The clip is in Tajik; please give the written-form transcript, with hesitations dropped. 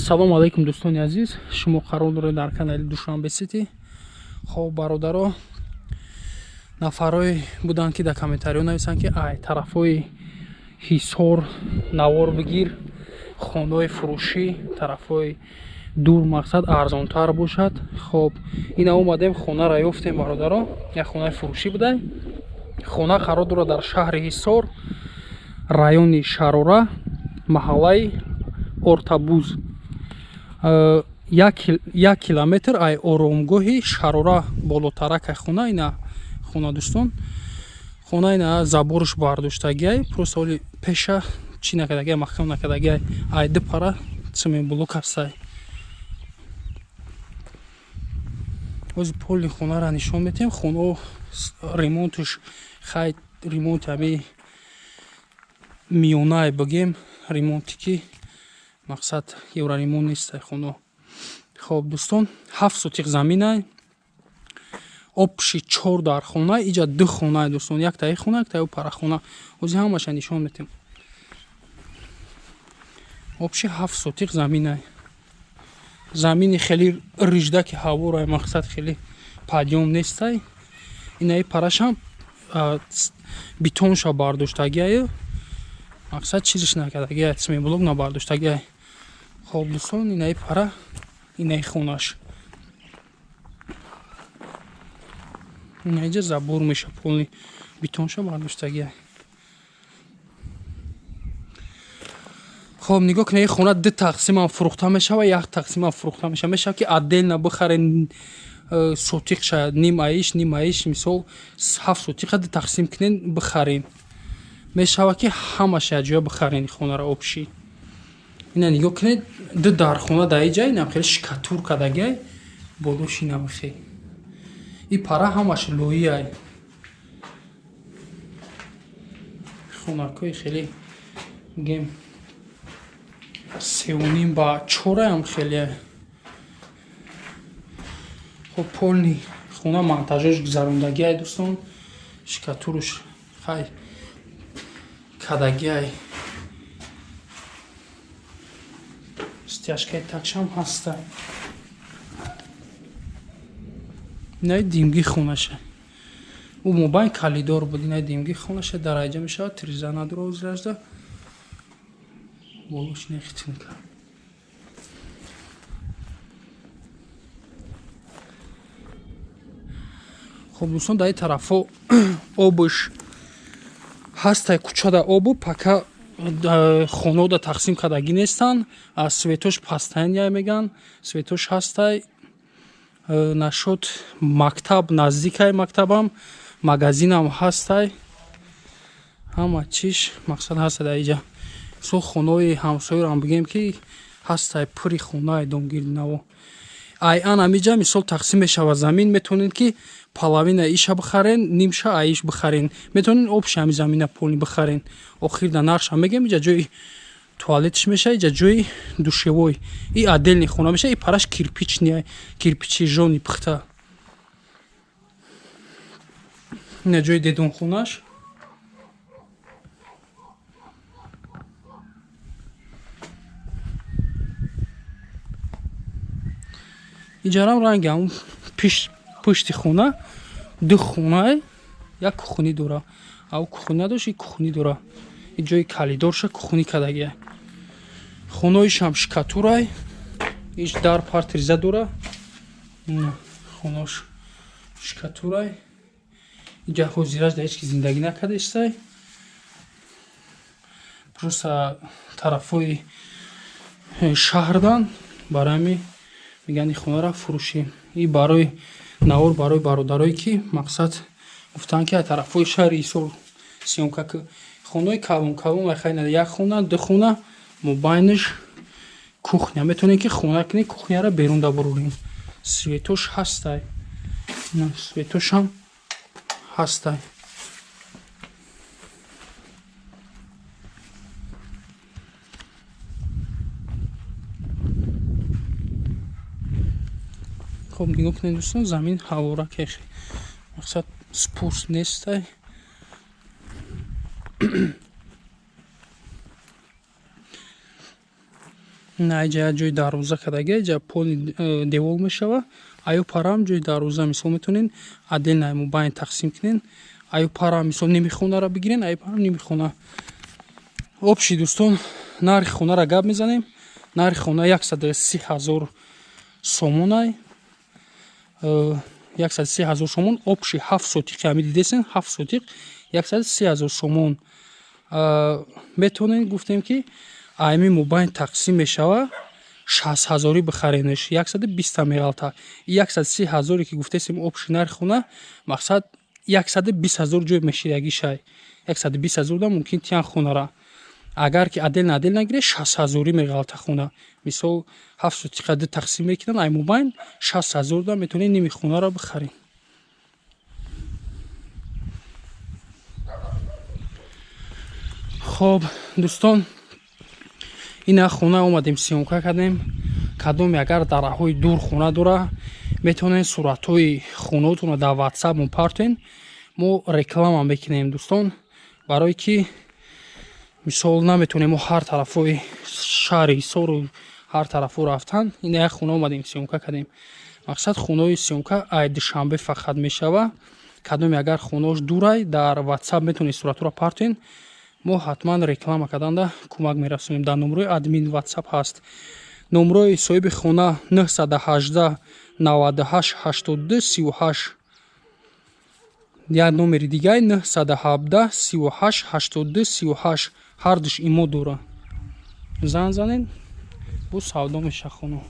Ассалому алейкум дӯстони азиз, шумо қарор доред дар канали Душанбе City. Хоб бародаро, нафарҳое буданд ки дар комментариҳо нависанд ки ай тарафҳои Ҳисор навор бигир, Хонаи Фуруши, тарафҳои дур мақсад арзонтар бошад. Хоб ина омадем хонаро ёфтем бародаро, як хонаи фурушӣ будай. Хона қарор дорад дар шаҳри Ҳисор, райони Шарора, маҳаллаи Ортабуз. 1 километр ай оромгоҳи Шарора болотаракай хона. Ина хона дӯстон, хона ина заборш бардоштагиай, просто оли пеша чӣ накардагиай, маҳкам накардагиай, ай ду пара цемент блок ҳастай. ози поли хонара нишон метем. Хоно ремонтш хай ремонт ами миёнае бигем, ремонти ки мақсад евроремонт нестай хоно. хоб дӯстон, 7 сотиқ заминай, обши 4 дар хона, иҷа 2 хонае дӯстон, як таи хона, як таи парахона. ози ҳамаша нишон метем. обши 7 сотиқ заминай. замини хеле риждаки ҳаворай, мақсад хеле падём нестай. инаи парашам бетонша бардоштагиай, мақсад чизиш накардагиай, цемент блок набардоштагиай. хоб дӯстон, инаи пара, инаи хонаш. инаиҷа забор меша, полни бетонша бардоштагиай. хоб нигоҳ кунед, хона 2 тақсимам фурӯхта мешава, 1 тақсимам фурӯхта мешава. Мешава ки отдельно бихарен сотиқ шаяд ним аиш, мисол 7 сотиқа 2 тақсим кунен бихарен. мешава ки ҳамаша як ҷоя бихарен хонара обши. ина нигоҳ кунед, 2 дархона дар иҷа, инам хеле шикатур кардагиай, болоши намихе. И пара ҳамаш лоияй. хонакои хеле гем 3.5 ба 4 ам хеле. хоб полни хона монтажош гузарондагиай дӯстон, шикатурш хай кадагиай. стяжкаи такшам ҳастай. инаи димги хонаша. ӯ мобайн калидор буд. инаи димги хонаша дараҷа мешавад, триза надро озражда. болош нехитинка. хоб дӯстон, дар ин тарафҳо обш ҳастай, кӯчада обу пака хонода тақсим кардагӣ нестанд. аз светош пастайния меган, светош ҳастай. нашод мактаб наздикай, мактабам магазинам ҳастай. ҳама чиш мақсад ҳастай дар иҷа. со хонаи ҳамсоярам бигем ки ҳастай, пури хонаи домгирднаво. ай ан амиҷа мисол тақсим мешава замин, метавонед ки половина иша бихарен, нимша аиш бихарен, метавонед обши ами замина полни бихарен. охир дар нарша мегем, иҷа ҷои туалетш меша, иҷа ҷои душевой. И отдельни хона меша. И параш кирпичния, кирпичи жони пухта. ина ҷои дедонхонаш. иҷарам ранги ҳамун пушти хона 2 хонае, як кухни дора. ав кухни надошт, и кухни дора. и ҷои калидорша кухни кардагиай. хонаишам шикатурай, иш дар партриза дора. хонош шикатурай. иҷа ҳозираш дар ҳечки зиндагӣ накардестай. просто тарафҳои шаҳрдан барами меган ин хонара фурӯшем. и барои навор барои бародарое ки мақсад гуфтанд ки тарафҳои шаҳри Ҳисор сёмка ки хонаи калон калон айхайна, як хона 2 хона мобайнаш кухня. метавонем ки хона кунем, кухняра берун дабурорем. светош ҳастай. светошам ҳастай. хоб нигоҳ кунед дӯстон, замин ҳавораке, мақсад спорт нестай. айҷа ҷои дарвоза кардага ҷа поли девол мешава. Аю парам ҷои дарвоза мисол метонен отдельно айму байн тақсим кунен. Аю пара мисол ними хонара бигирен, аю пара ними хона. Общий дӯстон, нархи хонара гап мезанем. Нархи хона 130,000 сомон. 130,000 сомон. Общий 7 сотиқ ки ами дидесен, 7 сотиқ 130,000 сомон. Метонен гуфтем ки айми мубайн тақсим мешава 60,000 бихаренеш. 120 мегалта. 130,000 ки гуфтесем общий нархи хона, мақсад 120,000 ҷой мешираги шай. 120,000 да мумкин тиян хонара. Агар ки отдельно гире 60,000 мегалта хона. Мисол 7 сотиқа ду тақсим мекунан, ай мубайн 60,000 да метонен ними хонара бихарен. хоб дӯстон, ина хона омадем сиёмка кардем. Кадоме агар дараҳои дур хона дора, метонен суратҳои хонотонро дар WhatsApp мупартен. Мо реклама мекунем дӯстон, барое ки мисол наметонем мо ҳар тарафҳои шаҳри Ҳисору ҳар тарафҳо рафтан. Ина як хона омадем сиёмка кардем. Мақсад хонаҳои сиёмка ай Душанбе фақат мешава. Кадоме агар хонааш дурай, дар WhatsApp метонед суратҳоро партен. Мо ҳатман реклама карданда кӯмак мерасонем. Дар номерои админ WhatsApp ҳаст. Номерои соҳиби хона 918 98 82 38. як номери дигаи 917 38 82 38. ҳар душ имо дора. Зан занен, бу савдо меша хона.